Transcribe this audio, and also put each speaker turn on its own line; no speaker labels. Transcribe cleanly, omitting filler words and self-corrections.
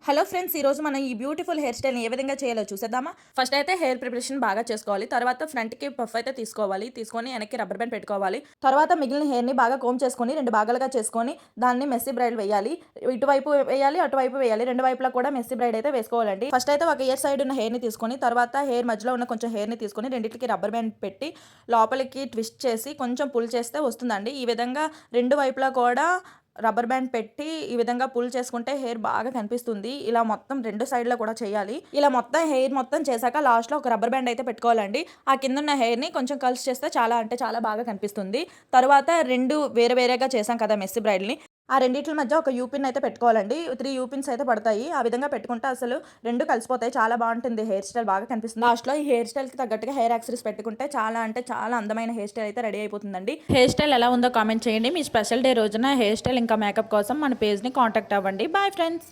Hello friends, ఈరోజు మనం ఈ బ్యూటిఫుల్ హెయిర్ స్టైల్ని ఏ విధంగా చేయాలో చూసేద్దామా. ఫస్ట్ అయితే హెయిర్ ప్రిపరేషన్ బాగా చేసుకోవాలి. తర్వాత ఫ్రంట్కి పఫ్ అయితే తీసుకోవాలి. తీసుకొని వెనక్కి రబ్బర్ బ్యాండ్ పెట్టుకోవాలి. తర్వాత మిగిలిన హెయిర్ని బాగా కోమ్ చేసుకొని 2 భాగాలుగా చేసుకొని దాన్ని మెస్సీ బ్రైడ్ వేయాలి. ఇటువైపు వేయాలి, అటువైపు వేయాలి. 2 వైపులా కూడా మెస్సీ బ్రైడ్ అయితే వేసుకోవాలండి. ఫస్ట్ అయితే ఒక ఇయర్ సైడ్ ఉన్న హెయిర్ని తీసుకొని తర్వాత హెయిర్ మధ్యలో ఉన్న కొంచెం హెయిర్ని తీసుకొని రెండింటికి రబ్బర్ బ్యాండ్ పెట్టి లోపలికి ట్విస్ట్ చేసి కొంచెం పుల్ చేస్తే వస్తుందండి. ఈ విధంగా 2 వైపులా కూడా రబ్బర్ బ్యాండ్ పెట్టి ఈ విధంగా పుల్ చేసుకుంటే హెయిర్ బాగా కనిపిస్తుంది. ఇలా మొత్తం 2 సైడ్‌లో కూడా చేయాలి. ఇలా మొత్తం హెయిర్ మొత్తం చేశాక లాస్ట్‌లో ఒక రబ్బర్ బ్యాండ్ అయితే పెట్టుకోవాలండి. ఆ కిందున్న హెయిర్‌ని కొంచెం కర్ల్స్ చేస్తే చాలా అంటే చాలా బాగా కనిపిస్తుంది. తరువాత 2 వేరే వేరేగా చేశాం కదా మెస్సీ బ్రైడ్‌ని. ఆ రెండిట్ల మధ్య ఒక యూ పిన్ అయితే పెట్టుకోవాలండి. 3 యూ పిన్స్ అయితే పడతాయి. ఆ విధంగా పెట్టుకుంటే అసలు 2 కలిసిపోతాయి. చాలా బాగుంటుంది. హెయిర్ స్టైల్ బాగా కనిపిస్తుంది. లాస్ట్‌లో ఈ హెయిర్ స్టైల్‌కి తగ్గట్టుగా హెయిర్ యాక్సెసరీస్ పెట్టుకుంటే చాలా అంటే చాలా అందమైన హెయిర్ స్టైల్ అయితే రెడీ అయిపోతుందండి. హెయిర్ స్టైల్ ఎలా ఉందో కామెంట్ చేయండి. మీ స్పెషల్ డే రోజున హెయిర్ స్టైల్ ఇంకా మేకప్ కోసం మన పేజ్‌ని కాంటాక్ట్ అవ్వండి. Bye friends.